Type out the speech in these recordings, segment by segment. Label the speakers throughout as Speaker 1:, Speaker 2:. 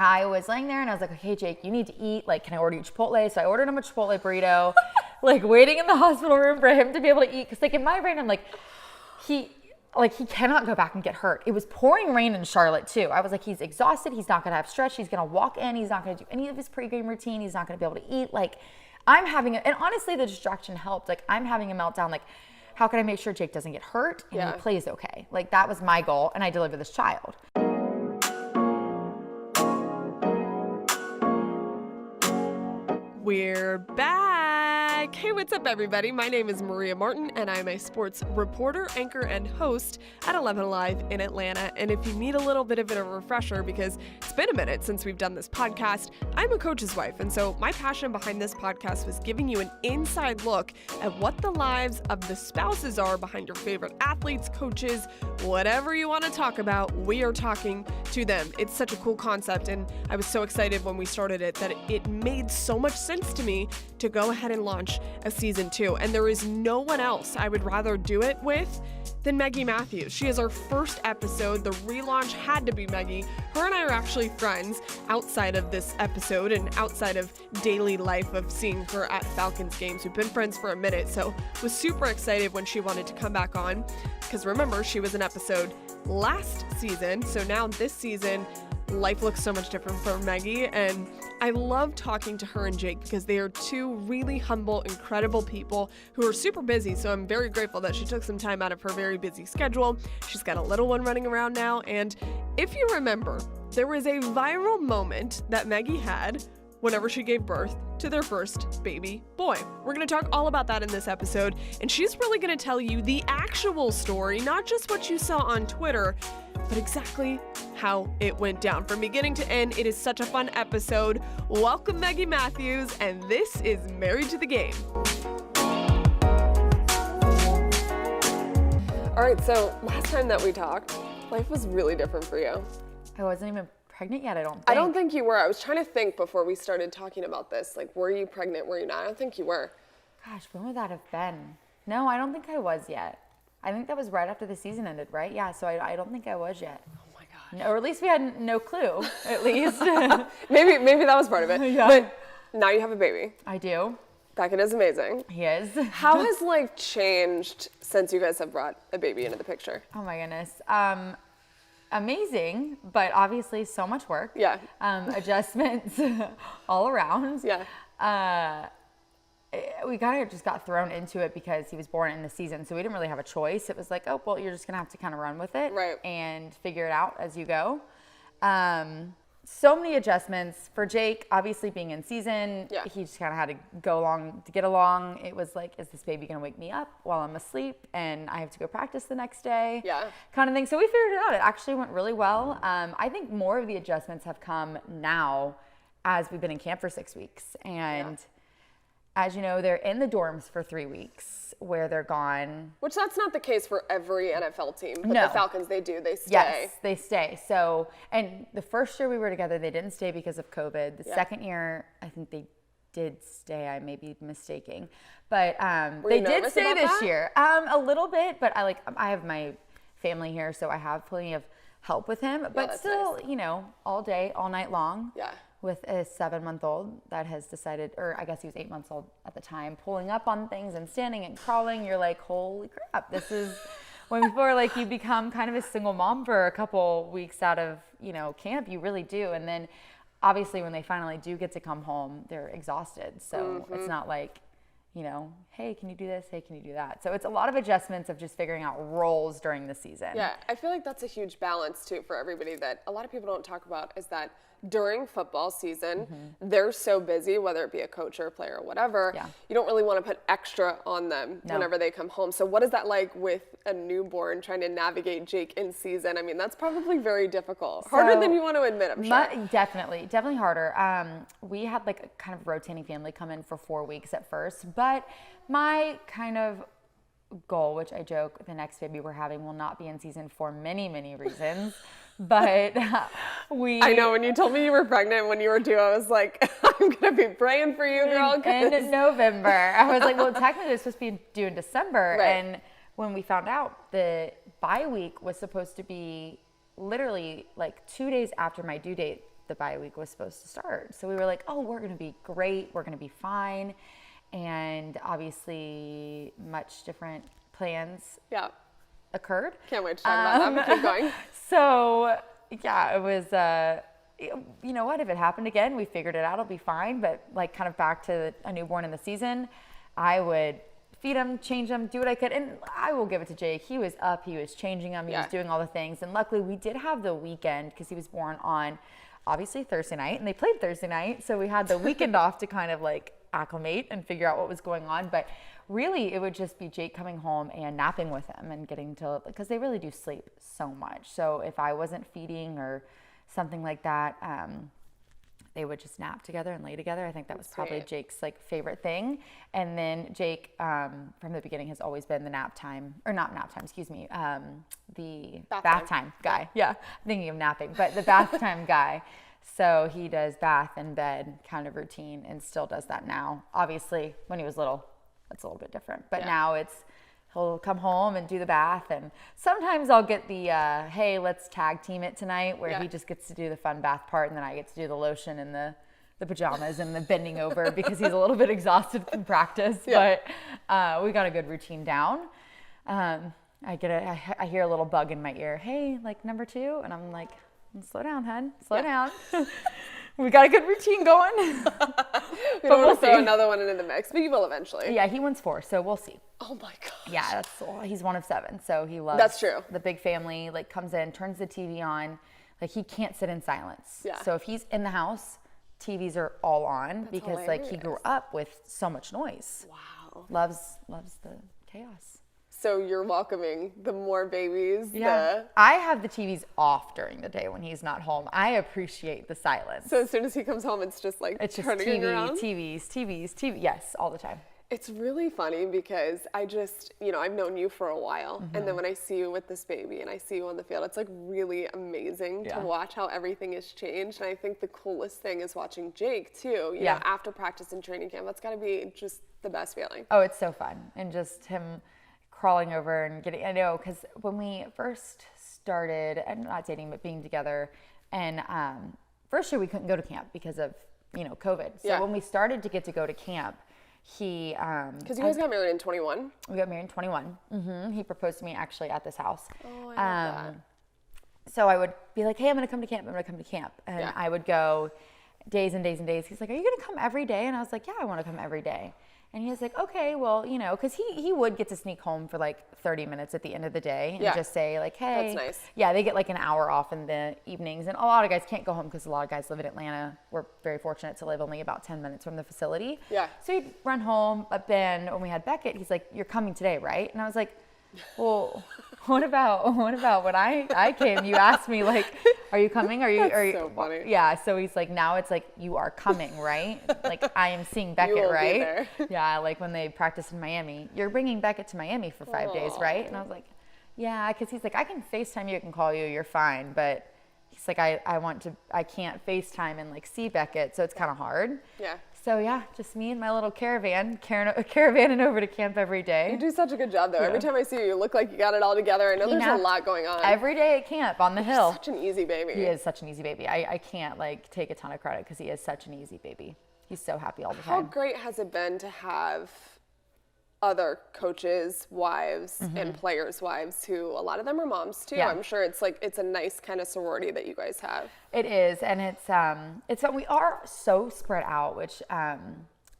Speaker 1: I was laying there and I was like, okay, Jake, you need to eat. Like, can I order you Chipotle? So I ordered him a Chipotle burrito, like waiting in the hospital room for him to be able to eat. Cause like in my brain, I'm like, he cannot go back and get hurt. It was pouring rain in Charlotte too. I was like, he's exhausted. He's not going to have stretch. He's going to walk in. He's not going to do any of his pregame routine. He's not going to be able to eat. Like and honestly, the distraction helped. Like I'm having a meltdown. Like, how can I make sure Jake doesn't get hurt and he plays okay? Like that was my goal, and I delivered this child.
Speaker 2: We're back. Hey, what's up, everybody? My name is Maria Martin, and I'm a sports reporter, anchor, and host at 11 Alive in Atlanta. And if you need a little bit of a refresher, because it's been a minute since we've done this podcast, I'm a coach's wife. And so my passion behind this podcast was giving you an inside look at what the lives of the spouses are behind your favorite athletes, coaches, whatever you want to talk about, we are talking to them. It's such a cool concept, and I was so excited when we started it that it made so much sense to me to go ahead and launch a season 2. And there is no one else I would rather do it with than Meggi Matthews. She is our first episode. The relaunch had to be Meggi. Her and I are actually friends outside of this episode and outside of daily life of seeing her at Falcons games. We've been friends for a minute, so was super excited when she wanted to come back on, because remember, she was an episode last season. So now this season, life looks so much different for Meggi, and I love talking to her and Jake because they are two really humble, incredible people who are super busy. So I'm very grateful that she took some time out of her very busy schedule. She's got a little one running around now. And if you remember, there was a viral moment that Meggi had whenever she gave birth to their first baby boy. We're going to talk all about that in this episode. And she's really going to tell you the actual story, not just what you saw on Twitter, but exactly how it went down from beginning to end. It is such a fun episode. Welcome, Meggi Matthews, and this is Married to the Game. All right, so last time that we talked, life was really different for you.
Speaker 1: I wasn't even pregnant yet, I don't think.
Speaker 2: I don't think you were. I was trying to think before we started talking about this. Like, were you pregnant? Were you not? I don't think you were.
Speaker 1: Gosh, when would that have been? No, I don't think I was yet. I think that was right after the season ended, right? Yeah, so I don't think I was yet.
Speaker 2: Oh my gosh.
Speaker 1: No, or at least we had no clue, at least.
Speaker 2: maybe that was part of it.
Speaker 1: Yeah.
Speaker 2: But now you have a baby.
Speaker 1: I do.
Speaker 2: Becca is amazing.
Speaker 1: He is.
Speaker 2: How has life changed since you guys have brought a baby into the picture?
Speaker 1: Oh my goodness. Amazing, but obviously so much work.
Speaker 2: Yeah.
Speaker 1: Adjustments all around.
Speaker 2: Yeah.
Speaker 1: We kind of just got thrown into it because he was born in the season, so we didn't really have a choice. It was like, oh, well, you're just going to have to kind of run with it,
Speaker 2: right,
Speaker 1: and figure it out as you go. So many adjustments for Jake, obviously being in season.
Speaker 2: Yeah.
Speaker 1: He just kind of had to go along to get along. It was like, is this baby going to wake me up while I'm asleep and I have to go practice the next day?
Speaker 2: Yeah.
Speaker 1: Kind of thing. So we figured it out. It actually went really well. I think more of the adjustments have come now as we've been in camp for 6 weeks. And as you know, they're in the dorms for 3 weeks where they're gone.
Speaker 2: Which that's not the case for every NFL team. But
Speaker 1: No.
Speaker 2: the Falcons, they do. They stay.
Speaker 1: Yes, they stay. So, and the first year we were together, they didn't stay because of COVID. The second year, I think they did stay. I may be mistaking. But they did stay this year. A little bit, but I have my family here, so I have plenty of help with him. But still,
Speaker 2: nice.
Speaker 1: You know, all day, all night long.
Speaker 2: Yeah.
Speaker 1: With a 7-month-old that has decided, or I guess he was 8 months old at the time, pulling up on things and standing and crawling. You're like, holy crap, this is when before like you become kind of a single mom for a couple weeks out of, you know, camp, you really do. And then obviously when they finally do get to come home, they're exhausted. So it's not like, you know, hey, can you do this? Hey, can you do that? So it's a lot of adjustments of just figuring out roles during the season.
Speaker 2: Yeah, I feel like that's a huge balance too for everybody that a lot of people don't talk about, is that during football season, they're so busy, whether it be a coach or a player or whatever, you don't really want to put extra on them whenever they come home. So what is that like with a newborn trying to navigate Jake in season? I mean, that's probably very difficult. Harder than you want to admit, I'm sure.
Speaker 1: Definitely harder. We had like a kind of rotating family come in for 4 weeks at first, but my kind of goal, which I joke the next baby we're having will not be in season for many, many reasons. But I
Speaker 2: know when you told me you were pregnant when you were due, I was like, I'm going to be praying for you, girl.
Speaker 1: In November. I was like, well, technically it's supposed to be due in December.
Speaker 2: Right.
Speaker 1: And when we found out, the bye week was supposed to be literally like 2 days after my due date the bye week was supposed to start. So we were like, oh, we're going to be great. We're going to be fine. And obviously much different plans occurred.
Speaker 2: Can't wait to talk about that, but keep going.
Speaker 1: So yeah, it was, you know what, if it happened again, we figured it out, it'll be fine. But like kind of back to a newborn in the season, I would feed him, change him, do what I could. And I will give it to Jake. He was up, he was changing him, he was doing all the things. And luckily we did have the weekend because he was born on obviously Thursday night, and they played Thursday night. So we had the weekend off to kind of like acclimate and figure out what was going on. But really it would just be Jake coming home and napping with him and getting to, because they really do sleep so much. So if I wasn't feeding or something like that, they would just nap together and lay together. I think that was probably Jake's like favorite thing. And then Jake, from the beginning, has always been the nap time, or not nap time, excuse me, the bath time guy. Yeah, I'm thinking of napping, but the bath time guy. So he does bath and bed kind of routine and still does that now. Obviously, when he was little, it's a little bit different. But now he'll come home and do the bath. And sometimes I'll get the, hey, let's tag team it tonight, where he just gets to do the fun bath part, and then I get to do the lotion and the pajamas and the bending over because he's a little bit exhausted from practice. But we got a good routine down. I hear a little bug in my ear. Hey, like number 2. And I'm like, slow down, hun. Slow down. We got a good routine going.
Speaker 2: We don't want to throw another one into the mix, but you will eventually.
Speaker 1: Yeah, he wants 4, so we'll see.
Speaker 2: Oh my gosh.
Speaker 1: Yeah, he's one of 7, so he loves
Speaker 2: That's true.
Speaker 1: The big family. Like comes in, turns the TV on. Like he can't sit in silence.
Speaker 2: Yeah.
Speaker 1: So if he's in the house, TVs are all on. That's because hilarious. Like he grew up with so much noise.
Speaker 2: Wow.
Speaker 1: Loves the chaos.
Speaker 2: So you're welcoming the more babies.
Speaker 1: Yeah. I have the TVs off during the day when he's not home. I appreciate the silence.
Speaker 2: So as soon as he comes home, it's just like turning around?
Speaker 1: TVs. Yes, all the time.
Speaker 2: It's really funny because I just, I've known you for a while. And then when I see you with this baby and I see you on the field, it's like really amazing to watch how everything has changed. And I think the coolest thing is watching Jake too, you know, after practice and training camp. That's got to be just the best feeling.
Speaker 1: Oh, it's so fun. And just him crawling over and getting, I know, because when we first started, and not dating, but being together, and first year we couldn't go to camp because of, COVID. So when we started to get to go to camp, he,
Speaker 2: because you guys got married in 21.
Speaker 1: We got married in 21. He proposed to me actually at this house.
Speaker 2: Oh, I love that.
Speaker 1: So I would be like, hey, I'm going to come to camp. And I would go days and days and days. He's like, are you going to come every day? And I was like, yeah, I want to come every day. And he was like, okay, well, because he would get to sneak home for like 30 minutes at the end of the day and just say like, hey.
Speaker 2: That's nice.
Speaker 1: Yeah, they get like an hour off in the evenings. And a lot of guys can't go home because a lot of guys live in Atlanta. We're very fortunate to live only about 10 minutes from the facility.
Speaker 2: Yeah.
Speaker 1: So he'd run home. But then when we had Beckett, he's like, you're coming today, right? And I was like, well, what about when I came? You asked me like, are you coming? Are you?
Speaker 2: So funny.
Speaker 1: Yeah. So he's like, now it's like you are coming, right? Like I am seeing Beckett,
Speaker 2: You will
Speaker 1: right?
Speaker 2: be there.
Speaker 1: Yeah. Like when they practiced in Miami, you're bringing Beckett to Miami for 5 days, right? And I was like, yeah, because he's like, I can FaceTime you, I can call you, you're fine, but he's like, I can't FaceTime and like see Beckett, so it's kind of hard.
Speaker 2: Yeah.
Speaker 1: So yeah, just me and my little caravanning over to camp every day.
Speaker 2: You do such a good job though. Every time I see you, you look like you got it all together. I know there's a lot going on.
Speaker 1: Every day at camp on the hill.
Speaker 2: Such an easy baby.
Speaker 1: He is such an easy baby. I can't like take a ton of credit because he is such an easy baby. He's so happy all the time.
Speaker 2: How great has it been to have other coaches' wives and players' wives who a lot of them are moms too. I'm sure it's a nice kind of sorority that you guys have.
Speaker 1: It is, and it's we are so spread out, which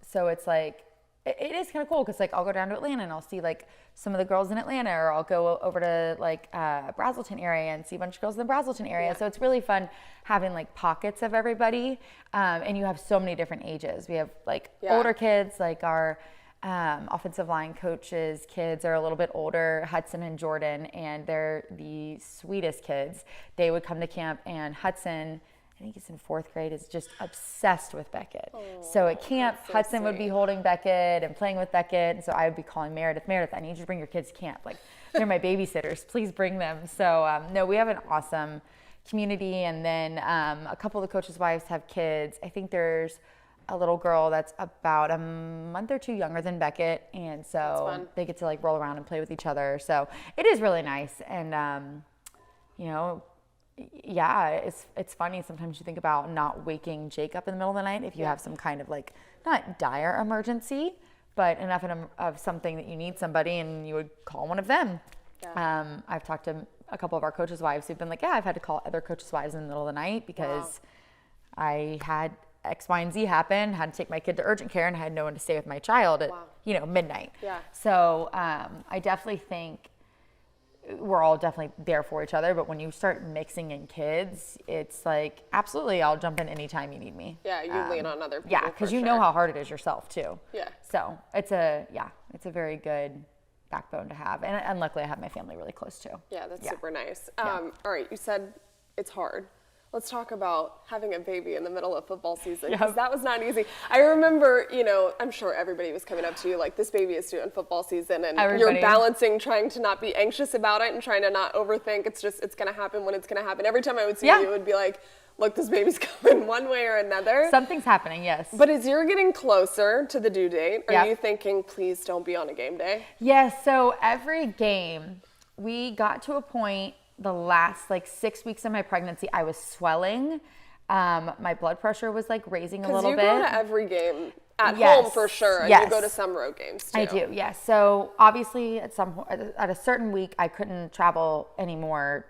Speaker 1: so it's like it is kind of cool because like I'll go down to Atlanta and I'll see like some of the girls in Atlanta, or I'll go over to like Brazelton area and see a bunch of girls in the Brazelton area. So it's really fun having like pockets of everybody, and you have so many different ages. We have like older kids, like our offensive line coaches' kids are a little bit older, Hudson and Jordan, and they're the sweetest kids. They would come to camp, and Hudson, I think he's in 4th grade, is just obsessed with Beckett. So at camp, Hudson would be holding Beckett and playing with Beckett, and so I would be calling Meredith, I need you to bring your kids to camp. Like, they're my babysitters. Please bring them. So, no, we have an awesome community, and then a couple of the coaches' wives have kids. I think there's a little girl that's about a month or 2 younger than Beckett, and so they get to like roll around and play with each other. So it is really nice, and Yeah, it's funny. Sometimes you think about not waking Jake up in the middle of the night if you have some kind of like, not dire emergency, but enough of something that you need somebody and you would call one of them. Yeah. I've talked to a couple of our coaches' wives who've been like, yeah, I've had to call other coaches' wives in the middle of the night because I had X, Y, and Z happen, had to take my kid to urgent care, and I had no one to stay with my child at, midnight. Yeah. So I definitely think we're all definitely there for each other, but when you start mixing in kids, it's like, absolutely, I'll jump in anytime you need me.
Speaker 2: Yeah, you lean on other people.
Speaker 1: Yeah, because you know how hard it is yourself too.
Speaker 2: Yeah.
Speaker 1: So it's a very good backbone to have, and luckily I have my family really close too.
Speaker 2: Yeah, that's super nice. All right, you said it's hard. Let's talk about having a baby in the middle of football season, because that was not easy. I remember, I'm sure everybody was coming up to you like, this baby is due in football season, and you're balancing trying to not be anxious about it and trying to not overthink. It's going to happen when it's going to happen. Every time I would see you, it would be like, look, this baby's coming one way or another.
Speaker 1: Something's happening, yes.
Speaker 2: But as you're getting closer to the due date, are you thinking, please don't be on a game day?
Speaker 1: Yes, so every game, we got to a point, the last 6 weeks of my pregnancy, I was swelling. My blood pressure was raising a little bit.
Speaker 2: Because you go to every game at home for sure, and you go to some road games too.
Speaker 1: I do, yes. So obviously at a certain week, I couldn't travel anymore,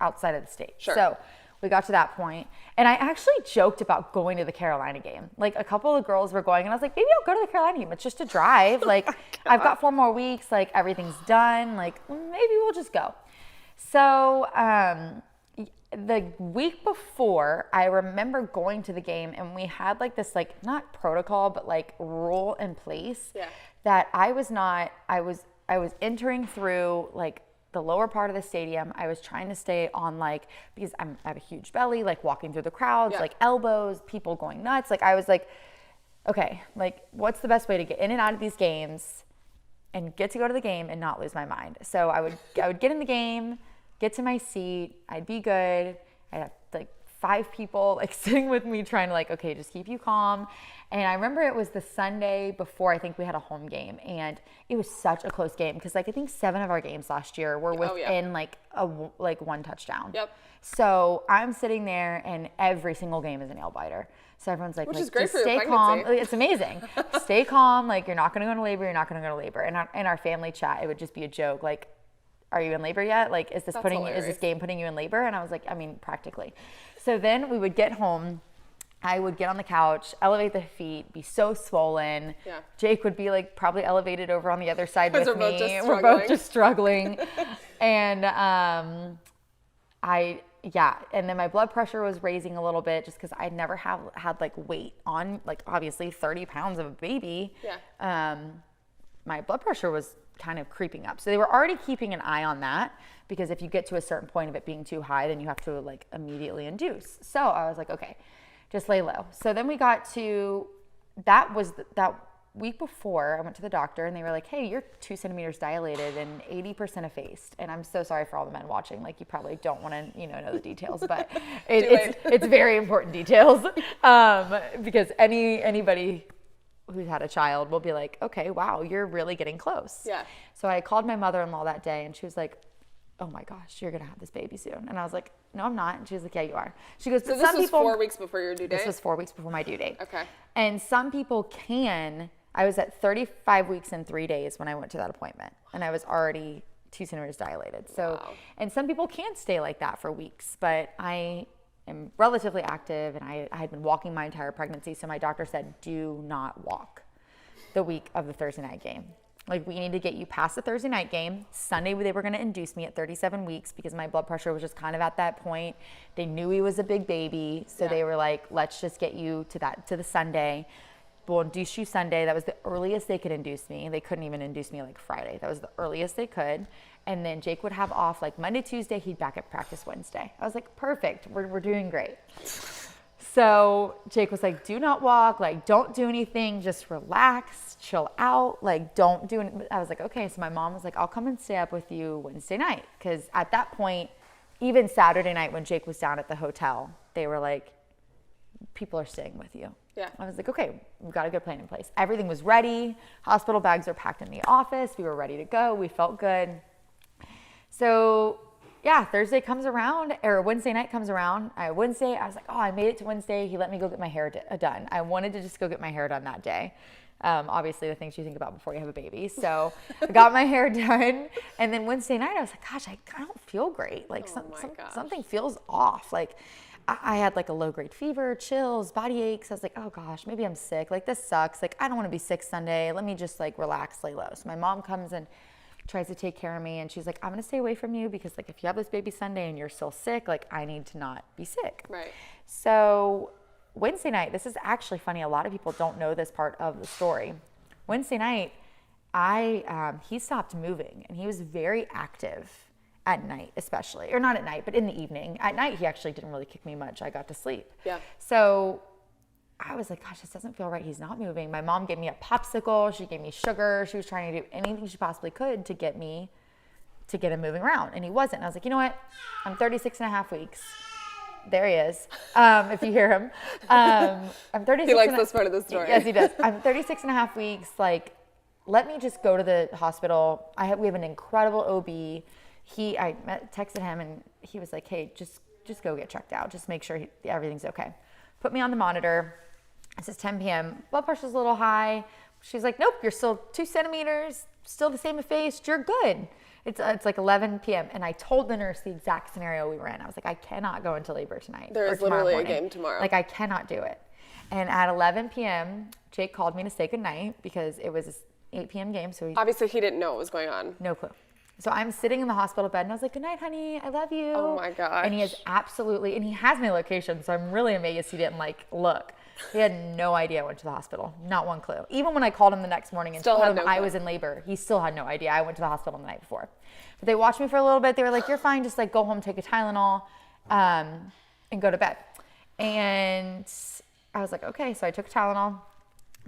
Speaker 1: outside of the state. Sure. So we got to that point, and I actually joked about going to the Carolina game. A couple of girls were going, and I was like, maybe I'll go to the Carolina game. It's just a drive. I've got 4 more weeks. Everything's done. Maybe we'll just go. So the week before, I remember going to the game, and we had this not protocol, but rule in place that I was entering through the lower part of the stadium. I was trying to stay on because I have a huge belly, walking through the crowds, elbows, people going nuts. I was okay, what's the best way to get in and out of these games and get to go to the game and not lose my mind? So I would get in the game, get to my seat, I'd be good. I'd have 5 people sitting with me trying to okay, just keep you calm. And I remember it was the Sunday before I think we had a home game, and it was such a close game because I think 7 of our games last year were within one touchdown. Yep. So I'm sitting there, and every single game is a nail biter. So everyone's
Speaker 2: which is great
Speaker 1: just
Speaker 2: for your
Speaker 1: stay calm.
Speaker 2: pregnancy.
Speaker 1: It's amazing. Stay calm. You're not going to go into labor. You're not going to go into labor. And in our family chat, it would just be a joke. Are you in labor yet? Is this game putting you in labor? And I was like, I mean, practically. So then we would get home. I would get on the couch, elevate the feet, be so swollen. Yeah. Jake would be probably elevated over on the other side with me. We're both just struggling. And and then my blood pressure was raising a little bit just because I'd never had weight on, obviously 30 pounds of a baby. Yeah. My blood pressure was kind of creeping up. So they were already keeping an eye on that, because if you get to a certain point of it being too high, then you have to immediately induce. So I was like, okay, just lay low. So then we got to, that week before, I went to the doctor, and they were like, hey, you're 2 centimeters dilated and 80% effaced. And I'm so sorry for all the men watching. You probably don't want to, know the details, but it's very important details. Because anybody who's had a child will be like, okay, wow, you're really getting close. Yeah. So I called my mother-in-law that day, and she was like, oh my gosh, you're going to have this baby soon. And I was like, no, I'm not. And she was like, yeah, you are. She goes,
Speaker 2: so this was 4 weeks before your due date?
Speaker 1: This was 4 weeks before my due date.
Speaker 2: Okay.
Speaker 1: And some people I was at 35 weeks and 3 days when I went to that appointment, and I was already 2 centimeters dilated. So, and some people can stay like that for weeks, but I am relatively active, and I had been walking my entire pregnancy. So my doctor said, do not walk the week of the Thursday night game. We need to get you past the Thursday night game. Sunday, they were going to induce me at 37 weeks because my blood pressure was just kind of at that point. They knew he was a big baby. So they were like, let's just get you to the Sunday. We'll induce you Sunday. That was the earliest they could induce me. They couldn't even induce me Friday. That was the earliest they could. And then Jake would have off Monday, Tuesday. He'd back at practice Wednesday. I was like, perfect. We're doing great. So Jake was like, do not walk, don't do anything, just relax, chill out, don't do anything. I was like, okay. So my mom was like, I'll come and stay up with you Wednesday night. Because at that point, even Saturday night when Jake was down at the hotel, they were like, people are staying with you. Yeah. I was like, okay, we've got a good plan in place. Everything was ready. Hospital bags were packed in the office. We were ready to go. We felt good. So yeah, Thursday comes around, or Wednesday night comes around. Wednesday, I was like, oh, I made it to Wednesday. He let me go get my hair done. I wanted to just go get my hair done that day. Obviously, the things you think about before you have a baby. So I got my hair done. And then Wednesday night, I was like, gosh, I don't feel great. Like something feels off. Like I had like a low grade fever, chills, body aches. I was like, oh gosh, maybe I'm sick. Like this sucks. Like I don't want to be sick Sunday. Let me just like relax, lay low. So my mom comes and tries to take care of me, and she's like, I'm gonna stay away from you because like if you have this baby Sunday and you're still sick, like I need to not be sick.
Speaker 2: Right.
Speaker 1: So Wednesday night, this is actually funny. A lot of people don't know this part of the story. Wednesday night, he stopped moving, and he was very active at night, especially, or not at night, but in the evening. At night, he actually didn't really kick me much. I got to sleep.
Speaker 2: Yeah.
Speaker 1: So I was like, gosh, this doesn't feel right. He's not moving. My mom gave me a popsicle. She gave me sugar. She was trying to do anything she possibly could to get him moving around. And he wasn't. And I was like, you know what? I'm 36 and a half weeks. There he is. If you hear him. I'm 36.
Speaker 2: He likes this part of the story.
Speaker 1: Yes, he does. I'm 36 and a half weeks. Like, let me just go to the hospital. We have an incredible OB. I texted him and he was like, hey, just go get checked out. Just make sure everything's okay. Put me on the monitor. It says 10 p.m. Blood pressure's a little high. She's like, nope, you're still 2 centimeters, still the same effaced. You're good. It's like 11 p.m. And I told the nurse the exact scenario we were in. I was like, I cannot go into labor tonight.
Speaker 2: There is literally a game tomorrow.
Speaker 1: Like I cannot do it. And at 11 p.m., Jake called me to say goodnight because it was an 8 p.m. game. So
Speaker 2: obviously he didn't know what was going on.
Speaker 1: No clue. So I'm sitting in the hospital bed and I was like, good night, honey. I love you.
Speaker 2: Oh my gosh.
Speaker 1: And he has and he has my location. So I'm really amazed he didn't like look. He had no idea I went to the hospital. Not one clue. Even when I called him the next morning and told him I was in labor, he still had no idea I went to the hospital the night before. But they watched me for a little bit. They were like, you're fine. Just like go home, take a Tylenol, and go to bed. And I was like, okay. So I took a Tylenol,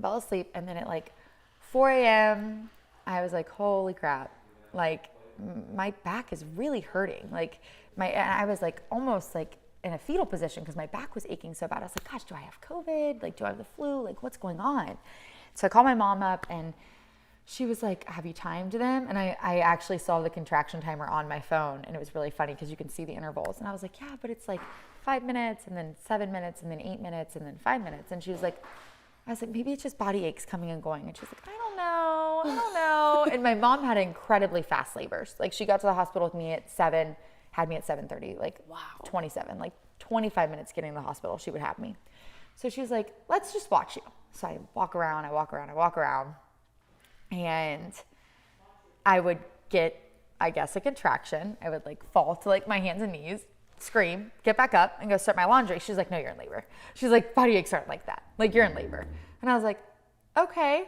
Speaker 1: fell asleep. And then at like 4 a.m., I was like, holy crap. Like my back is really hurting. Like I was like almost like in a fetal position because my back was aching so bad. I was like, gosh, do I have COVID? Like, do I have the flu? Like, what's going on? So I called my mom up and she was like, have you timed them? And I actually saw the contraction timer on my phone and it was really funny because you can see the intervals. And I was like, yeah, but it's like 5 minutes and then 7 minutes and then 8 minutes and then 5 minutes. And she was like, I was like, maybe it's just body aches coming and going. And she's like, I don't know. And my mom had incredibly fast labors. Like she got to the hospital with me at 7, had me at 7:30, like wow. 27, like 25 minutes getting to the hospital, she would have me. So she's like, let's just watch you. So I walk around, and I would get, I guess, a contraction. I would like fall to like my hands and knees, scream, get back up and go start my laundry. She's like, no, you're in labor. She's like, body aches aren't like that. Like you're in labor. And I was like, okay.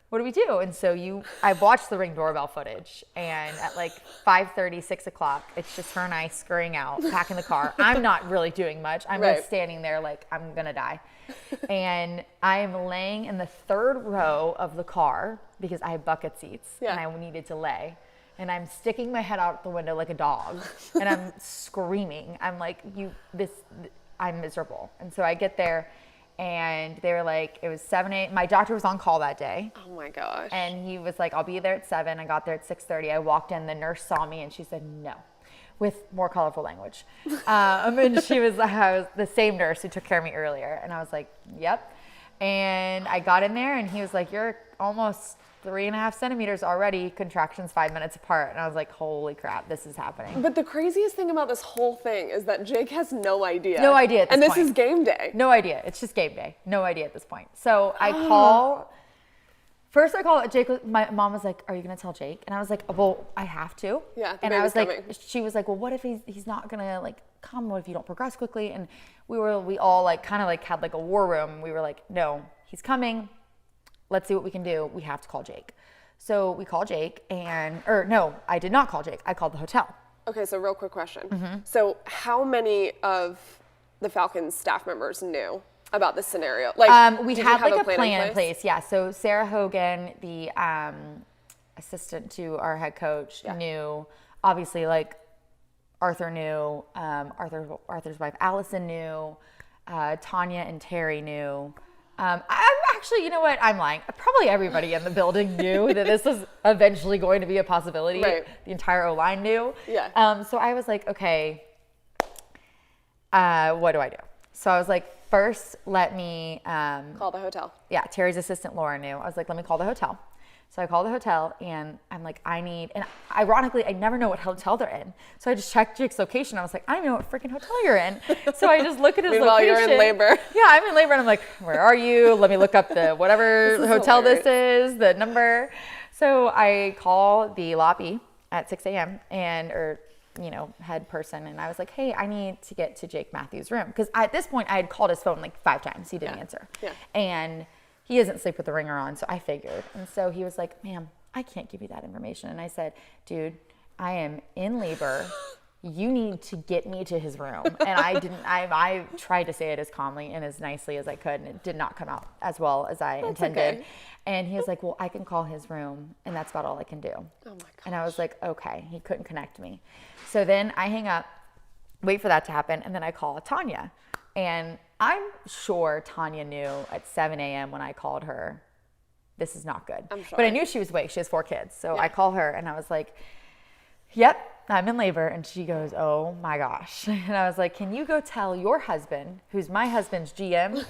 Speaker 1: What do we do? And so I watched the Ring doorbell footage and at like 5:30, 6 o'clock, it's just her and I scurrying out, packing the car. I'm not really doing much. I'm just standing there like I'm going to die. And I am laying in the 3rd row of the car because I have bucket seats and I needed to lay. And I'm sticking my head out the window like a dog and I'm screaming. I'm like, I'm miserable. And so I get there. And they were like, it was 7, 8. My doctor was on call that day.
Speaker 2: Oh my gosh.
Speaker 1: And he was like, I'll be there at 7. I got there at 6:30. I walked in, the nurse saw me and she said, no, with more colorful language. And she was the same nurse who took care of me earlier. And I was like, yep. And I got in there and he was like, you're almost 3.5 centimeters already, contractions 5 minutes apart. And I was like, holy crap, this is happening.
Speaker 2: But the craziest thing about this whole thing is that Jake has no idea.
Speaker 1: No idea at this point.
Speaker 2: And this is game day.
Speaker 1: No idea. It's just game day. No idea at this point. So I call Jake. My mom was like, are you going to tell Jake? And I was like, well, I have to.
Speaker 2: Yeah,
Speaker 1: and I was like, she was like, well, what if he's not going to like come? What if you don't progress quickly? And we all like kind of like had like a war room. We were like, no, he's coming. Let's see what we can do. We have to call Jake. So we called Jake no, I did not call Jake. I called the hotel.
Speaker 2: Okay, so real quick question.
Speaker 1: Mm-hmm.
Speaker 2: So how many of the Falcons staff members knew about this scenario? Like,
Speaker 1: we had like a plan in place. Yeah, so Sarah Hogan, the assistant to our head coach, knew. Obviously, like Arthur knew. Arthur's wife Allison knew. Tanya and Terry knew. I'm actually, you know what? I'm lying. Probably everybody in the building knew that this was eventually going to be a possibility.
Speaker 2: Right.
Speaker 1: The entire O-line knew.
Speaker 2: Yeah.
Speaker 1: So I was like, okay, what do I do? So I was like, first, let me
Speaker 2: Call the hotel.
Speaker 1: Yeah, Terry's assistant Laura knew. I was like, let me call the hotel. So I called the hotel and I'm like, and ironically, I never know what hotel they're in. So I just checked Jake's location. I was like, I don't even know what freaking hotel you're in. So I just look at his
Speaker 2: Meanwhile,
Speaker 1: location.
Speaker 2: you're in labor.
Speaker 1: Yeah, I'm in labor and I'm like, where are you? Let me look up the whatever hotel
Speaker 2: hilarious.
Speaker 1: this is, the number. So I call the lobby at 6 a.m. Head person. And I was like, hey, I need to get to Jake Matthews' room. Because at this point, I had called his phone like 5 times. He didn't answer.
Speaker 2: Yeah.
Speaker 1: And he doesn't sleep with the ringer on, so I figured. And so he was like, ma'am, I can't give you that information. And I said, dude, I am in labor. You need to get me to his room. And I tried to say it as calmly and as nicely as I could, and it did not come out as well as I intended.
Speaker 2: Okay.
Speaker 1: And he was like, well, I can call his room, and that's about all I can do.
Speaker 2: Oh my gosh.
Speaker 1: And I was like, okay. He couldn't connect me. So then I hang up, wait for that to happen, and then I call Tanya. And I'm sure Tanya knew at 7 a.m. when I called her, this is not good.
Speaker 2: I'm sure.
Speaker 1: But I knew she was awake. She has 4 kids. So
Speaker 2: Yeah.
Speaker 1: I call her and I was like, yep, I'm in labor. And she goes, oh my gosh. And I was like, can you go tell your husband, who's my husband's GM,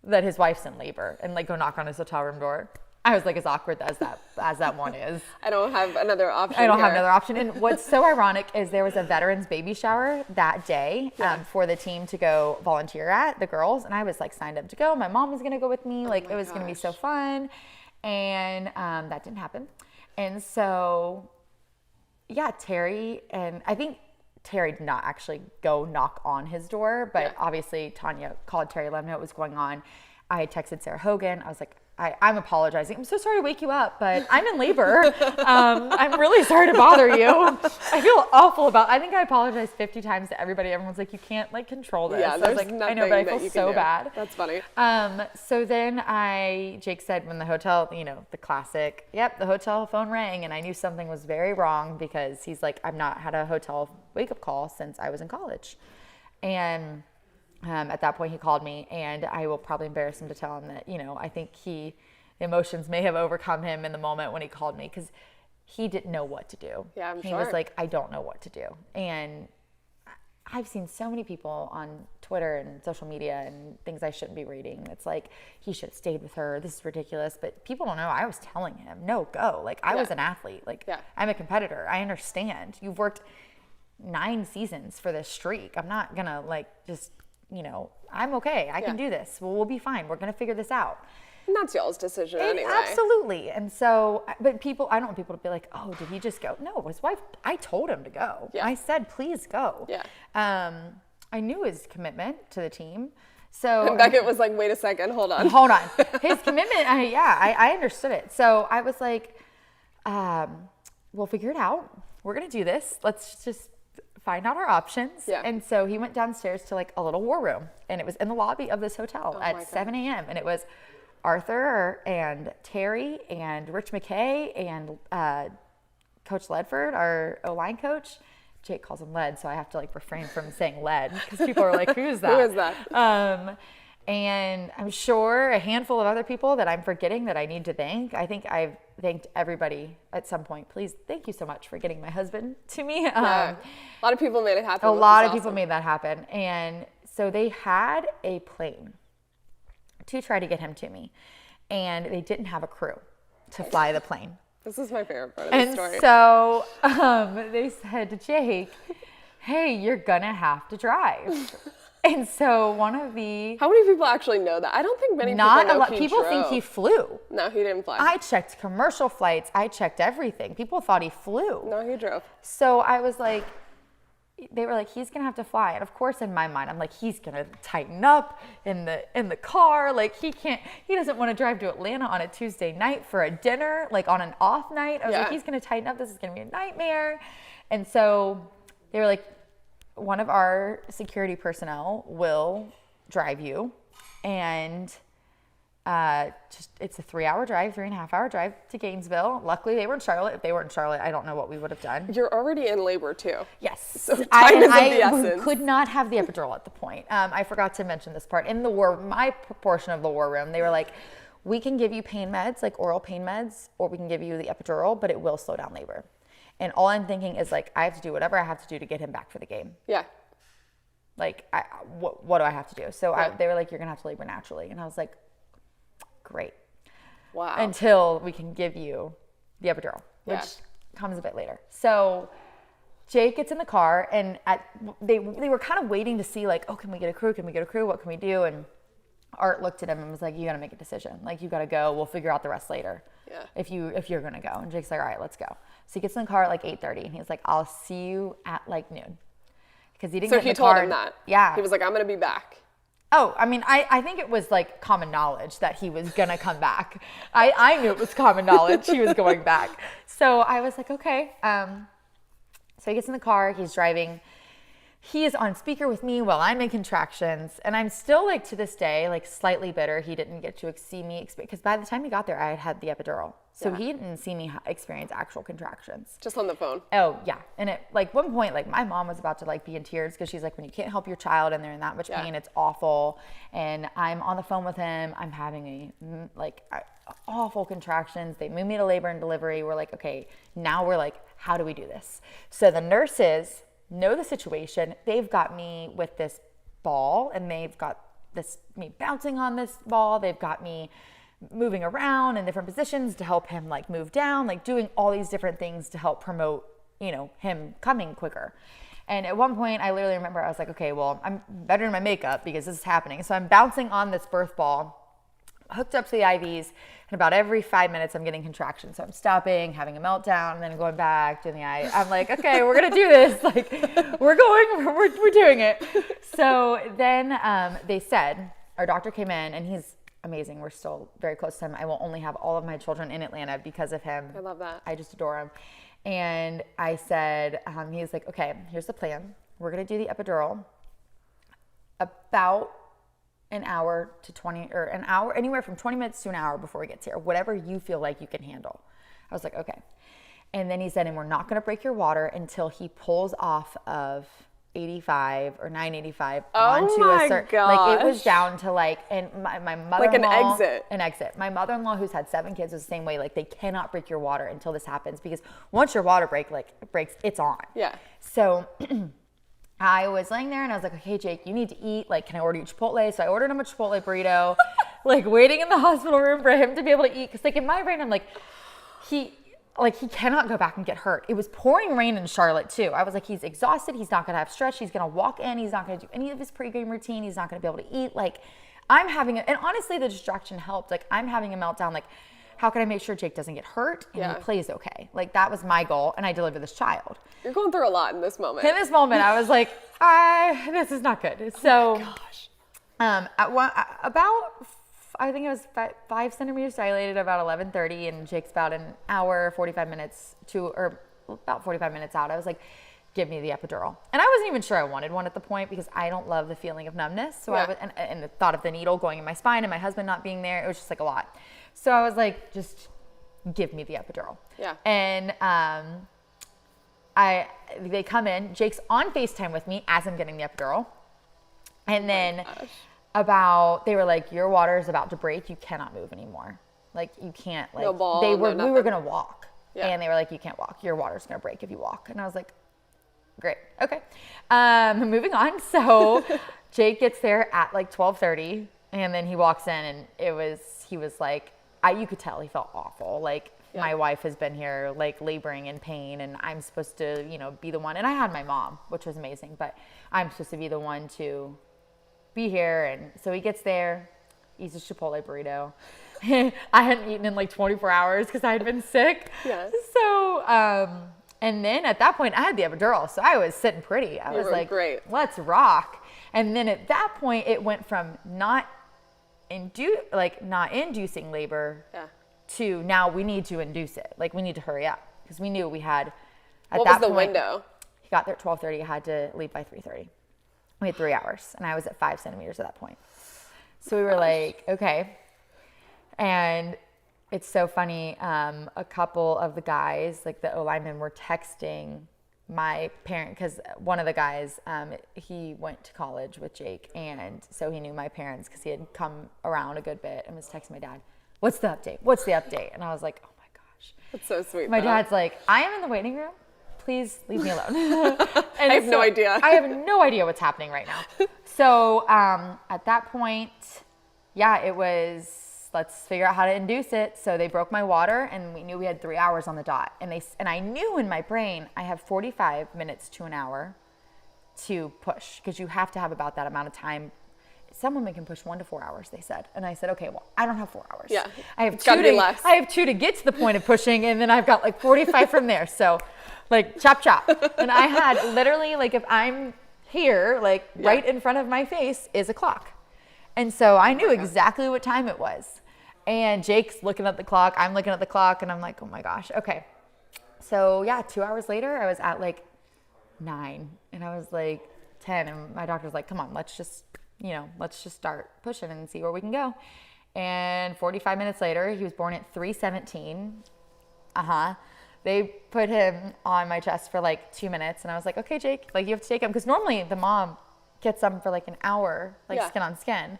Speaker 1: that his wife's in labor, and like go knock on his hotel room door? I was like, as awkward as that one is.
Speaker 2: I don't have another option.
Speaker 1: I don't have another option. And what's so ironic is there was a veterans baby shower that day for the team to go volunteer at, the girls. And I was like signed up to go. My mom was going to go with me. Like it was going to be so fun. And that didn't happen. And so, yeah, Terry, and I think Terry did not actually go knock on his door, but obviously Tanya called Terry, let him know what was going on. I had texted Sarah Hogan. I was like, I'm apologizing. I'm so sorry to wake you up, but I'm in labor. I'm really sorry to bother you. I feel awful I think I apologized 50 times to everybody. Everyone's like, you can't like control this.
Speaker 2: Yeah,
Speaker 1: I was
Speaker 2: there's
Speaker 1: like,
Speaker 2: nothing
Speaker 1: I know, but I
Speaker 2: that
Speaker 1: feel
Speaker 2: you
Speaker 1: so
Speaker 2: can do.
Speaker 1: bad.
Speaker 2: That's funny.
Speaker 1: So then Jake said when the hotel, the classic, yep, the hotel phone rang, and I knew something was very wrong because he's like, I've not had a hotel wake-up call since I was in college. And at that point he called me, and I will probably embarrass him to tell him that, I think the emotions may have overcome him in the moment when he called me because he didn't know what to do.
Speaker 2: Yeah, I'm
Speaker 1: he
Speaker 2: sure.
Speaker 1: was like, I don't know what to do. And I've seen so many people on Twitter and social media and things I shouldn't be reading. It's like, he should have stayed with her. This is ridiculous. But people don't know. I was telling him, no, go. Like, I was an athlete. Like, I'm a competitor. I understand. You've worked 9 seasons for this streak. I'm not going to, just, I'm okay. I can do this. Well, we'll be fine. We're going to figure this out.
Speaker 2: And that's y'all's decision anyway.
Speaker 1: Absolutely. And so, but I don't want people to be like, oh, did he just go? No, his wife, I told him to go. Yeah. I said, please go.
Speaker 2: Yeah.
Speaker 1: I knew his commitment to the team. So
Speaker 2: and Beckett was like, wait a second, hold on.
Speaker 1: His commitment, I understood it. So I was like, we'll figure it out. We're going to do this. Let's just find out our options. Yeah. And so he went downstairs to like a little war room, and it was in the lobby of this hotel at 7 a.m. And it was Arthur and Terry and Rich McKay and Coach Ledford, our O-line coach. Jake calls him Led, so I have to like refrain from saying Led because people are like, who is that?
Speaker 2: Who is that?
Speaker 1: And I'm sure a handful of other people that I'm forgetting that I need to thank. I think I've thanked everybody at some point. Please, thank you so much for getting my husband to me.
Speaker 2: A lot of people made it happen.
Speaker 1: A lot of people made that happen. And so they had a plane to try to get him to me, and they didn't have a crew to fly the plane.
Speaker 2: This is my favorite part of the story.
Speaker 1: And so they said to Jake, hey, you're gonna have to drive. And so one of the...
Speaker 2: How many people actually know that? I don't think many people know
Speaker 1: Not a lot. People
Speaker 2: drove.
Speaker 1: think he flew.
Speaker 2: No, he didn't fly.
Speaker 1: I checked commercial flights. I checked everything. People thought he flew.
Speaker 2: No, he drove.
Speaker 1: So I was like, they were like, he's gonna have to fly. And of course in my mind, I'm like, he's gonna tighten up in the car. Like he doesn't want to drive to Atlanta on a Tuesday night for a dinner, like on an off night. I was like, he's gonna tighten up. This is gonna be a nightmare. And so they were like, one of our security personnel will drive you, and it's a 3-hour drive, 3.5-hour drive to Gainesville. Luckily, they were in Charlotte. If they weren't in Charlotte, I don't know what we would have done.
Speaker 2: You're already in labor too.
Speaker 1: Yes.
Speaker 2: So time is of the essence.
Speaker 1: Could not have the epidural at the point. I forgot to mention this part. In the war, my portion of the war room, they were like, we can give you pain meds, like oral pain meds, or we can give you the epidural, but it will slow down labor. And all I'm thinking is like, I have to do whatever I have to do to get him back for the game.
Speaker 2: Yeah.
Speaker 1: Like, what do I have to do? So
Speaker 2: Yeah.
Speaker 1: they were like, you're going to have to labor naturally. And I was like, great.
Speaker 2: Wow.
Speaker 1: Until we can give you the epidural, which comes a bit later. So Jake gets in the car, and they were kind of waiting to see like, oh, can we get a crew? Can we get a crew? What can we do? And Art looked at him and was like, you got to make a decision. Like, you got to go. We'll figure out the rest later.
Speaker 2: Yeah.
Speaker 1: If you're going to go. And Jake's like, all right, let's go. So he gets in the car at like 8:30, and he's like, I'll see you at like noon. Because he didn't get in the car.
Speaker 2: So he told him that.
Speaker 1: Yeah.
Speaker 2: He was like, I'm going to be back.
Speaker 1: Oh, I mean, I think it was like common knowledge that he was going to come back. I knew it was common knowledge he was going back. So I was like, okay. So he gets in the car, he's driving. He is on speaker with me while I'm in contractions. And I'm still like to this day, like slightly bitter he didn't get to see me, because by the time he got there, I had the epidural. So he didn't see me experience actual contractions.
Speaker 2: Just on the phone.
Speaker 1: Oh, yeah. And at like one point, like my mom was about to like be in tears, because she's like, when you can't help your child and they're in that much pain, it's awful. And I'm on the phone with him. I'm having awful contractions. They move me to labor and delivery. We're like, okay, now we're like, how do we do this? So the nurses know the situation. They've got me with this ball, and they've got me bouncing on this ball. They've got me moving around in different positions to help him like move down, like doing all these different things to help promote, him coming quicker. And at one point I literally remember I was like, okay, well, I'm better in my makeup because this is happening. So I'm bouncing on this birth ball, hooked up to the IVs, and about every 5 minutes I'm getting contractions. So I'm stopping, having a meltdown, and then going back, doing the IV. I'm like, okay, we're gonna do this. Like, we're doing it. So then they said, our doctor came in, and he's amazing. We're still very close to him. I will only have all of my children in Atlanta because of him.
Speaker 2: I love that.
Speaker 1: I just adore him. And I said, he's like, okay, here's the plan. We're going to do the epidural about an hour to 20, or an hour, anywhere from 20 minutes to an hour before he gets here, whatever you feel like you can handle. I was like, okay. And then he said, and we're not going to break your water until he pulls off of 85 or 985 onto a certain, like it was down to like, and my mother-in-law,
Speaker 2: like
Speaker 1: an exit. My mother-in-law, who's had 7 kids, was the same way. Like, they cannot break your water until this happens, because once your water breaks, it's on.
Speaker 2: Yeah.
Speaker 1: So I was laying there, and I was like, okay, Jake, you need to eat. Like, can I order you Chipotle? So I ordered him a Chipotle burrito, like waiting in the hospital room for him to be able to eat. Cause like in my brain, I'm like, he cannot go back and get hurt. It was pouring rain in Charlotte too. I was like, he's exhausted. He's not going to have stretch. He's going to walk in. He's not going to do any of his pregame routine. He's not going to be able to eat. Like, I'm having and honestly, the distraction helped. Like, I'm having a meltdown. Like, how can I make sure Jake doesn't get hurt and he plays okay? Like, that was my goal, and I delivered this child.
Speaker 2: You're going through a lot in this moment.
Speaker 1: In this moment, I was like, this is not good. So, I think it was 5 centimeters dilated, about 11:30, and Jake's about an hour, 45 minutes about 45 minutes out. I was like, give me the epidural. And I wasn't even sure I wanted one at the point, because I don't love the feeling of numbness. So and the thought of the needle going in my spine and my husband not being there, it was just like a lot. So I was like, just give me the epidural. Yeah. And they come in, Jake's on FaceTime with me as I'm getting the epidural. And then they were like, your water is about to break. You cannot move anymore. Like, you can't, like,
Speaker 2: no ball,
Speaker 1: we were going to walk.
Speaker 2: Yeah.
Speaker 1: And they were like, you can't walk. Your water's going to break if you walk. And I was like, great. Okay. Moving on. So Jake gets there at like 12:30, and then he walks in, and he was like, you could tell he felt awful. Like, my wife has been here, like, laboring in pain, and I'm supposed to, be the one. And I had my mom, which was amazing, but I'm supposed to be the one to be here. And so he gets there, eats a Chipotle burrito. I hadn't eaten in like 24 hours because I had been sick.
Speaker 2: Yes.
Speaker 1: So, and then at that point I had the epidural, so I was sitting pretty. I was like,
Speaker 2: great.
Speaker 1: Let's rock. And then at that point it went from not inducing labor to now we need to induce it. Like, we need to hurry up, because we knew we had,
Speaker 2: what was the window?
Speaker 1: He got there at 12:30. I had to leave by 3:30. We had 3 hours, and I was at 5 centimeters at that point. So we were like, okay. And it's so funny. A couple of the guys, like the O-linemen, were texting my parent, because one of the guys, he went to college with Jake, and so he knew my parents because he had come around a good bit, and was texting my dad, What's the update? What's the update? And I was like, oh my gosh.
Speaker 2: That's so sweet.
Speaker 1: My dad's like, I am in the waiting room. Please leave me alone. And
Speaker 2: I have no idea.
Speaker 1: I have no idea what's happening right now. So at that point, yeah, it was, let's figure out how to induce it. So they broke my water, and we knew we had 3 hours on the dot. And I knew in my brain, I have 45 minutes to an hour to push, because you have to have about that amount of time. Some women can push 1 to 4 hours, they said. And I said, okay, well, I don't have 4 hours.
Speaker 2: Yeah.
Speaker 1: I have two to get to the point of pushing, and then I've got like 45 from there. So like chop chop. And I had literally, like, if I'm here, like right in front of my face is a clock. And so I knew exactly what time it was. And Jake's looking at the clock, I'm looking at the clock, and I'm like, oh my gosh, okay. So yeah, 2 hours later, I was at like 9, and I was like 10, and my doctor's like, come on, let's just start pushing and see where we can go. And 45 minutes later, he was born at 3:17. They put him on my chest for like 2 minutes, and I was like, okay, Jake, like, you have to take him, because normally the mom gets them for like an hour, like skin on skin.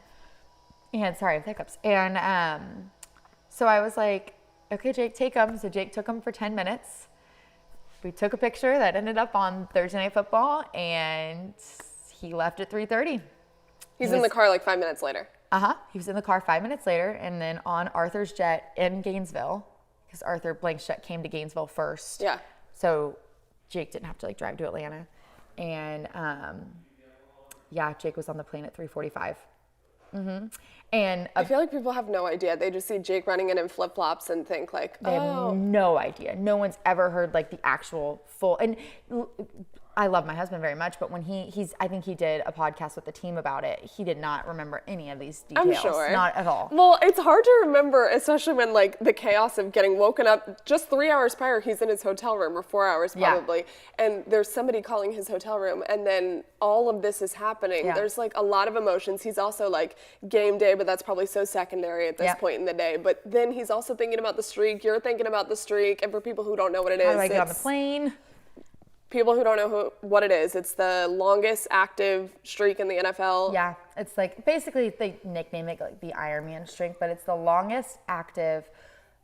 Speaker 1: And sorry, I have hiccups. And so I was like, okay, Jake, take him. So Jake took him for 10 minutes. We took a picture that ended up on Thursday Night Football, and he left at 3:30.
Speaker 2: He's in the car like 5 minutes later.
Speaker 1: He was in the car 5 minutes later, and then on Arthur's jet in Gainesville, because Arthur Blank's jet came to Gainesville first.
Speaker 2: Yeah.
Speaker 1: So Jake didn't have to like drive to Atlanta. And Jake was on the plane at 3:45. And
Speaker 2: I feel like people have no idea. They just see Jake running in flip-flops and think like,
Speaker 1: they have no idea. No one's ever heard like the actual full. And I love my husband very much, but when I think he did a podcast with the team about it. He did not remember any of these details.
Speaker 2: I'm sure.
Speaker 1: Not at all.
Speaker 2: Well, it's hard to remember, especially when like the chaos of getting woken up just 3 hours prior. He's in his hotel room, or 4 hours probably, and there's somebody calling his hotel room, and then all of this is happening. There's like a lot of emotions. He's also like game day, but that's probably so secondary at this point in the day. But then he's also thinking about the streak. You're thinking about the streak, and for people who don't know what it is,
Speaker 1: how do I get on the plane?
Speaker 2: People who don't know what it is, it's the longest active streak in the NFL.
Speaker 1: Yeah, it's like, basically they nickname it like the Iron Man streak, but it's the longest active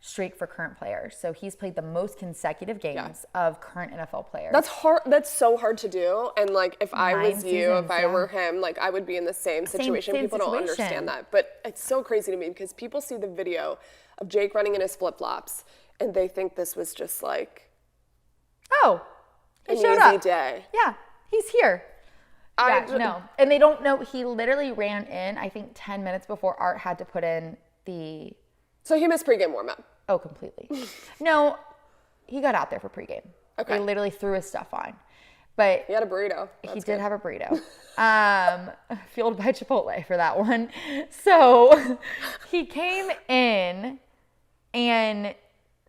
Speaker 1: streak for current players. So he's played the most consecutive games of current NFL players.
Speaker 2: That's hard. That's so hard to do. And like, if I was you, if I were him, like I would be in the same situation. People don't understand that. But it's so crazy to me, because people see the video of Jake running in his flip-flops, and they think this was just like,
Speaker 1: oh, he showed up. Day. Yeah, he's here. No. And they don't know, he literally ran in, I think 10 minutes before Art had to put in the...
Speaker 2: So he missed pregame warm-up?
Speaker 1: Oh, completely. No, he got out there for pregame.
Speaker 2: Okay.
Speaker 1: They literally threw his stuff on. But
Speaker 2: he had a burrito.
Speaker 1: He did have a burrito. Fueled by Chipotle for that one. So he came in, and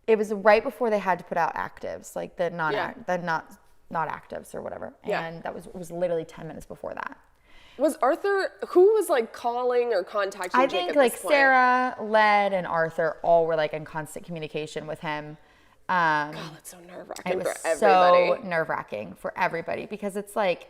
Speaker 1: it was right before they had to put out actives, like the not actives or whatever. And that was literally 10 minutes before that.
Speaker 2: Was Arthur, who was like calling or contacting Jake
Speaker 1: I think
Speaker 2: at
Speaker 1: like
Speaker 2: this point?
Speaker 1: Sarah, Led, and Arthur all were like in constant communication with him.
Speaker 2: God, that's so nerve-wracking
Speaker 1: it was
Speaker 2: for everybody.
Speaker 1: So nerve-wracking for everybody, because it's like,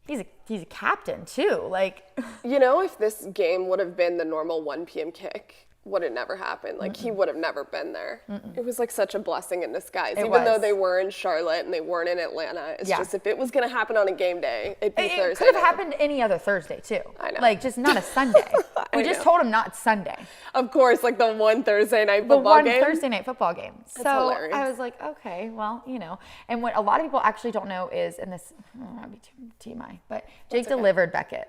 Speaker 1: he's a captain too. Like,
Speaker 2: you know, if this game would have been the normal 1 p.m. kick, would have never happened. Like, he would have never been there. It was like such a blessing in disguise. Even though they were in Charlotte and they weren't in Atlanta. It's just, if it was going to happen on a game day, it'd be Thursday.
Speaker 1: It could have happened any other Thursday too.
Speaker 2: I know.
Speaker 1: Like, just not a Sunday. We just told him not Sunday.
Speaker 2: Of course, like the one Thursday night football game.
Speaker 1: Thursday night football game.
Speaker 2: That's
Speaker 1: so
Speaker 2: hilarious.
Speaker 1: I was like, okay, well, you know. And what a lot of people actually don't know is, and this might be TMI, but Jake delivered Beckett.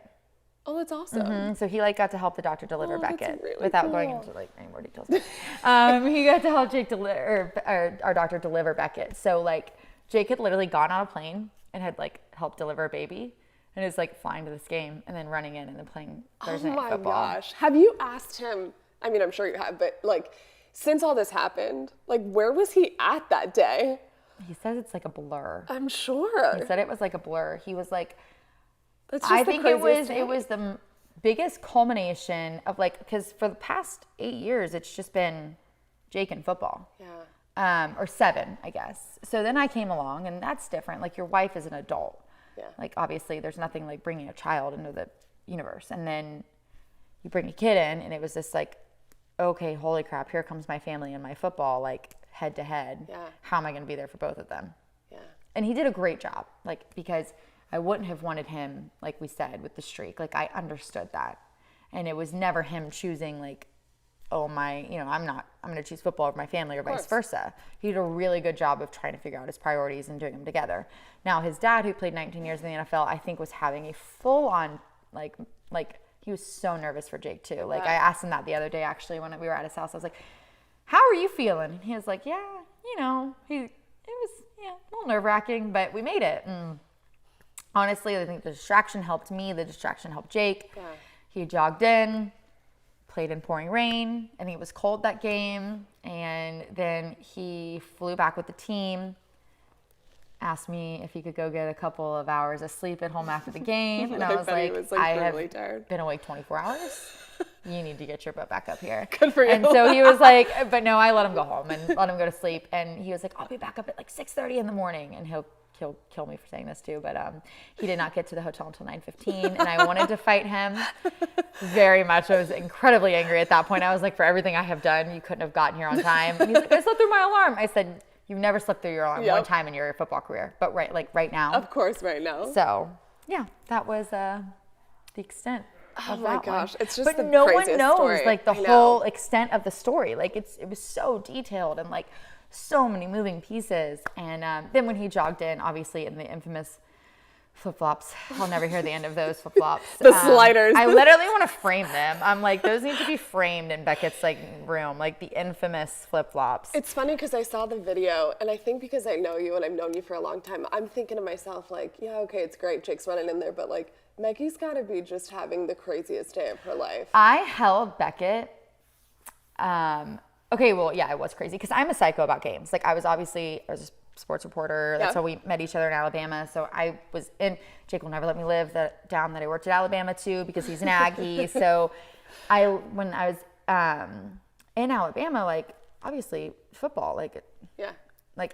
Speaker 2: Oh, that's awesome.
Speaker 1: So he like got to help the doctor deliver Beckett
Speaker 2: really
Speaker 1: without going into like any more details. He got to help Jake or our doctor deliver Beckett. So like Jake had literally gone on a plane and had like helped deliver a baby, and is like flying to this game and then running in and then playing Thursday night football.
Speaker 2: Oh my gosh. Have you asked him, I mean, I'm sure you have, but like since all this happened, like where was he at that day?
Speaker 1: He says it's like a blur.
Speaker 2: I'm sure.
Speaker 1: He said it was like a blur. He was like,
Speaker 2: I think it
Speaker 1: was the biggest culmination of like, because for the past 8 years, it's just been Jake and football.
Speaker 2: Yeah.
Speaker 1: Or 7, I guess. So then I came along, and that's different. Like, your wife is an adult.
Speaker 2: Yeah.
Speaker 1: Like, obviously, there's nothing like bringing a child into the universe. And then you bring a kid in, and it was this like, okay, holy crap, here comes my family and my football, like head to head.
Speaker 2: Yeah.
Speaker 1: How am I going to be there for both of them?
Speaker 2: Yeah.
Speaker 1: And he did a great job, like, because I wouldn't have wanted him, like we said, with the streak. Like, I understood that. And it was never him choosing, like, oh, I'm going to choose football over my family or vice versa. He did a really good job of trying to figure out his priorities and doing them together. Now, his dad, who played 19 years in the NFL, I think was having a full-on, like he was so nervous for Jake, too. Like, I asked him that the other day, actually, when we were at his house. I was like, how are you feeling? And he was like, yeah, it was a little nerve-wracking, but we made it. And honestly, I think the distraction helped me. The distraction helped Jake.
Speaker 2: Yeah.
Speaker 1: He jogged in, played in pouring rain, and it was cold that game. And then he flew back with the team, asked me if he could go get a couple of hours of sleep at home after the game. And I was like, I have
Speaker 2: tired.
Speaker 1: been awake 24 hours. You need to get your butt back up here.
Speaker 2: Good for you.
Speaker 1: And so he was like, but no, I let him go home and let him go to sleep. And he was like, I'll be back up at like 6:30 in the morning. And he'll kill me for saying this too, but he did not get to the hotel until 9:15, and I wanted to fight him very much. I was incredibly angry at that point. I was like, for everything I have done, you couldn't have gotten here on time. And he's like, I slept through my alarm. I said, you've never slept through your alarm one time in your football career, but right now.
Speaker 2: Of course, right now.
Speaker 1: So yeah, that was the extent.
Speaker 2: Oh my gosh, it's just
Speaker 1: but
Speaker 2: the
Speaker 1: no one
Speaker 2: craziest
Speaker 1: knows
Speaker 2: story.
Speaker 1: like the whole extent of the story. Like it was so detailed and like so many moving pieces. And then when he jogged in, obviously in the infamous flip-flops, I'll never hear the end of those flip-flops.
Speaker 2: The sliders.
Speaker 1: I literally want to frame them. I'm like, those need to be framed in Beckett's like room, like the infamous flip-flops.
Speaker 2: It's funny because I saw the video, and I think because I know you and I've known you for a long time, I'm thinking to myself like, yeah, okay, it's great, Jake's running in there, but like Meggi's got to be just having the craziest day of her life.
Speaker 1: I held Beckett. Okay, well, yeah, it was crazy because I'm a psycho about games. Like I was a sports reporter. That's how we met each other in Alabama. So I was in, Jake will never let me live down that I worked at Alabama too because he's an Aggie. So when I was in Alabama, like obviously football, like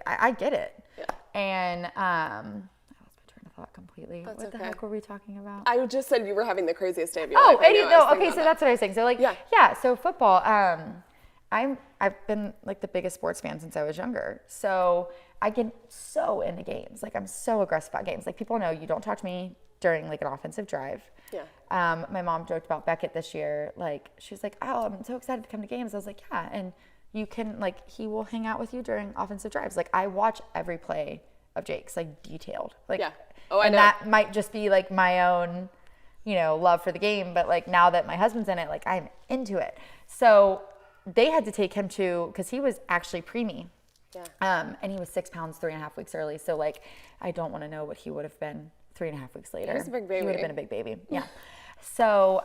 Speaker 1: I get it. Yeah. And I lost my train of thought completely.
Speaker 2: That's
Speaker 1: what the heck were we talking about?
Speaker 2: I just said you were having the craziest day of your life.
Speaker 1: Okay, so that's what I was saying. So like, so football, I've been like the biggest sports fan since I was younger. So I get so into games. Like I'm so aggressive about games. Like people know you don't talk to me during like an offensive drive. Yeah. My mom joked about Beckett this year. Like she was like, oh, I'm so excited to come to games. I was like, yeah. And you can like, he will hang out with you during offensive drives. Like I watch every play of Jake's like detailed. Like,
Speaker 2: yeah. Oh, I know.
Speaker 1: And that might just be like my own, love for the game. But like now that my husband's in it, like I'm into it. So they had to take him because he was actually preemie. Yeah. And he was 6 pounds, 3.5 weeks early. So like, I don't want to know what he would have been 3.5 weeks later.
Speaker 2: He was a big baby.
Speaker 1: He would have been a big baby. Yeah. So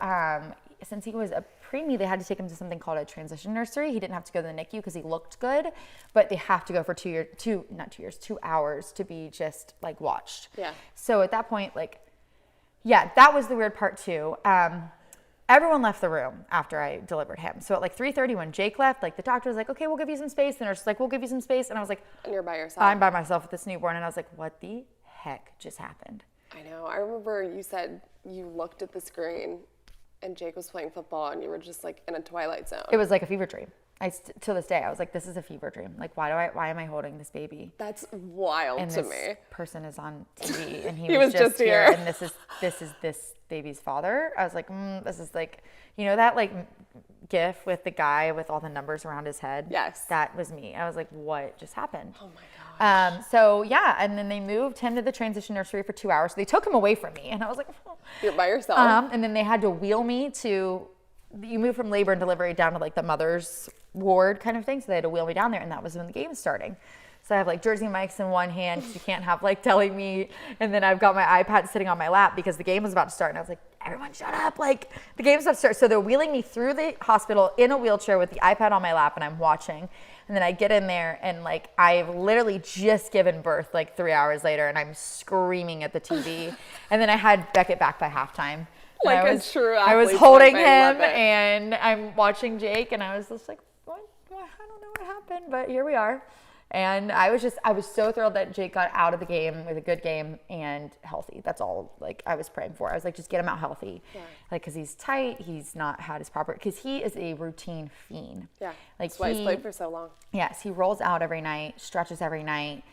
Speaker 1: since he was a preemie, they had to take him to something called a transition nursery. He didn't have to go to the NICU because he looked good, but they have to go for 2 hours to be just like watched. Yeah. So at that point, like, yeah, that was the weird part too. Everyone left the room after I delivered him. So at like 3:30 when Jake left, like the doctor was like, okay, we'll give you some space. The nurse was like, we'll give you some space. And I was like,
Speaker 2: and you're by yourself.
Speaker 1: I'm by myself with this newborn. And I was like, what the heck just happened?
Speaker 2: I know. I remember you said you looked at the screen and Jake was playing football and you were just like in a twilight zone.
Speaker 1: It was like a fever dream. To this day, I was like, this is a fever dream. Like, why am I holding this baby?
Speaker 2: That's wild
Speaker 1: and
Speaker 2: to
Speaker 1: this
Speaker 2: me.
Speaker 1: Person is on TV and
Speaker 2: he was just here.
Speaker 1: And this is this baby's father. I was like, this is like, that like gif with the guy with all the numbers around his head.
Speaker 2: Yes.
Speaker 1: That was me. I was like, what just happened?
Speaker 2: Oh my gosh.
Speaker 1: So yeah, and then they moved him to the transition nursery for 2 hours. So they took him away from me, and I was like, oh.
Speaker 2: You're by yourself.
Speaker 1: And then they had to wheel me to. You move from labor and delivery down to like the mother's ward kind of thing. So they had to wheel me down there, and that was when the game was starting. So I have like Jersey Mike's in one hand because you can't have like deli meat. And then I've got my iPad sitting on my lap because the game was about to start. And I was like, everyone shut up. Like the game's about to start. So they're wheeling me through the hospital in a wheelchair with the iPad on my lap and I'm watching. And then I get in there and like I've literally just given birth like 3 hours later and I'm screaming at the TV. And then I had Beckett back by halftime.
Speaker 2: Like I was
Speaker 1: holding him and I'm watching Jake and I was just like, what? I don't know what happened, but here we are. And I was so thrilled that Jake got out of the game with a good game and healthy. That's all like I was praying for. I was like, just get him out healthy. Yeah. Like, cause he's tight. He's not had his proper, cause he is a routine fiend.
Speaker 2: Yeah.
Speaker 1: Like
Speaker 2: that's why he's played for so long.
Speaker 1: Yes. He rolls out every night, stretches every night.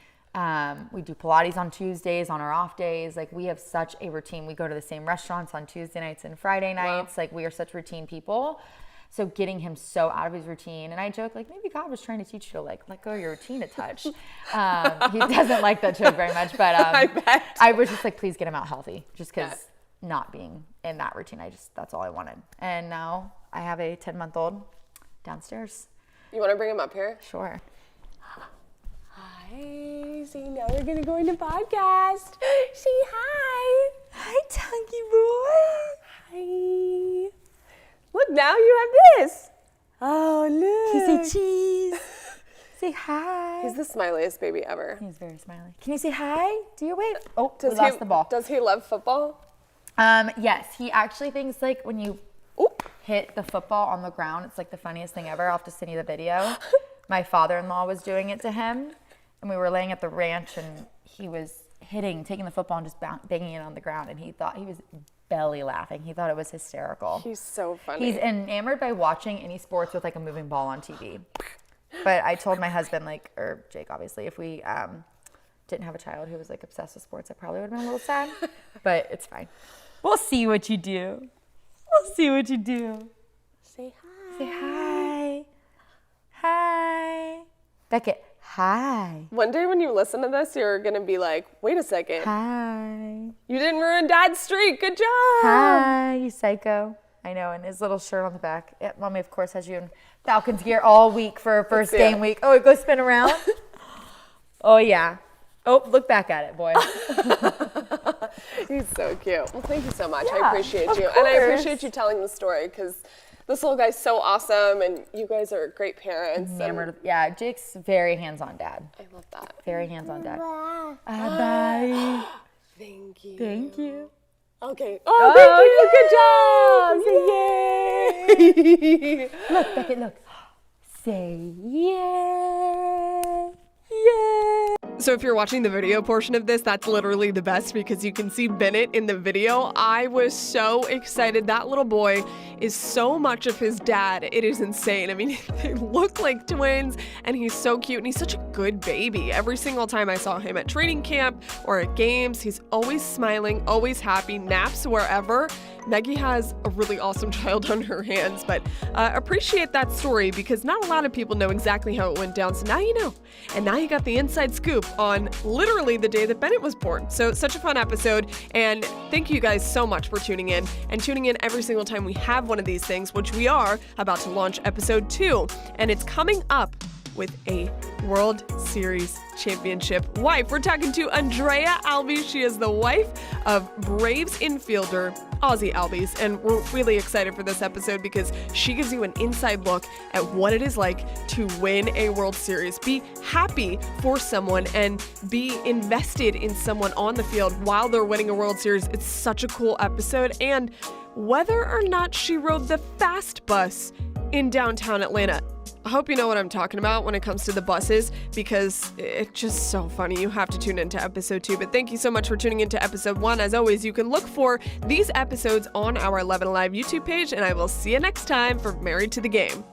Speaker 1: We do Pilates on Tuesdays on our off days. Like, we have such a routine. We go to the same restaurants on Tuesday nights and Friday nights. Wow. Like, we are such routine people. So getting him so out of his routine, and I joke, like, maybe God was trying to teach you to, like, let go of your routine a touch. He doesn't like that joke very much, but I was just like, please get him out healthy, just because not being in that routine, that's all I wanted. And now I have a 10-month-old downstairs. You
Speaker 2: want to bring him up here?
Speaker 1: Sure.
Speaker 2: Hi. So now we're going to go into podcast. Say hi.
Speaker 1: Hi, Tonky boy.
Speaker 2: Hi. Look, now you have this. Oh, look.
Speaker 1: Can you say cheese? Say hi.
Speaker 2: He's the smiliest baby ever.
Speaker 1: He's very smiley. Can you say hi? Do your wave. Oh, we lost the ball.
Speaker 2: Does he love football?
Speaker 1: Yes. He actually thinks, like, when you hit the football on the ground, it's like the funniest thing ever. I'll have to send you the video. My father-in-law was doing it to him, and we were laying at the ranch, and he was taking the football and just banging it on the ground, and he was belly laughing. He thought it was hysterical.
Speaker 2: He's so funny.
Speaker 1: He's enamored by watching any sports with, like, a moving ball on TV. But I told my husband, like, or Jake, obviously, if we didn't have a child who was, like, obsessed with sports, I probably would have been a little sad. But it's fine. We'll see what you do. We'll see what you do.
Speaker 2: Say hi.
Speaker 1: Say hi. Hi. Beckett, hi.
Speaker 2: One day when you listen to this, you're going to be like, wait a second.
Speaker 1: Hi.
Speaker 2: You didn't ruin Dad's streak. Good job.
Speaker 1: Hi, you psycho. I know, and his little shirt on the back. Yeah, Mommy, of course, has you in Falcons gear all week for first game week. Oh, it goes spin around? Oh, yeah. Oh, look back at it, boy.
Speaker 2: He's so cute. Well, thank you so much.
Speaker 1: Yeah,
Speaker 2: I appreciate you.
Speaker 1: course.
Speaker 2: And I appreciate you telling the story, because this little guy's so awesome, and you guys are great parents.
Speaker 1: Yeah, Jake's very hands-on dad.
Speaker 2: I love that.
Speaker 1: Very hands-on dad. Bye.
Speaker 2: Thank you.
Speaker 1: Thank you.
Speaker 2: Okay. Oh, thank you. Good job. Yay.
Speaker 1: Look, Beckett, look. Say yeah. Yeah.
Speaker 2: So if you're watching the video portion of this, that's literally the best, because you can see Bennett in the video. I was so excited. That little boy is so much of his dad. It is insane. I mean, they look like twins, and he's so cute, and he's such a good baby. Every single time I saw him at training camp or at games, he's always smiling, always happy, naps wherever. Meggi has a really awesome child on her hands, but appreciate that story, because not a lot of people know exactly how it went down. So now you know. And now you got the inside scoop on literally the day that Bennett was born. So such a fun episode. And thank you guys so much for tuning in, and tuning in every single time we have one of these things, which we are about to launch episode 2. And it's coming up with a World Series championship wife. We're talking to Andrea Albies. She is the wife of Braves infielder Ozzie Albies, and we're really excited for this episode because she gives you an inside look at what it is like to win a World Series, be happy for someone, and be invested in someone on the field while they're winning a World Series. It's such a cool episode, and whether or not she rode the fast bus in downtown Atlanta. I hope you know what I'm talking about when it comes to the buses, because it's just so funny. You have to tune into episode 2. But thank you so much for tuning into episode 1. As always, you can look for these episodes on our 11 Alive YouTube page, and I will see you next time for Married to the Game.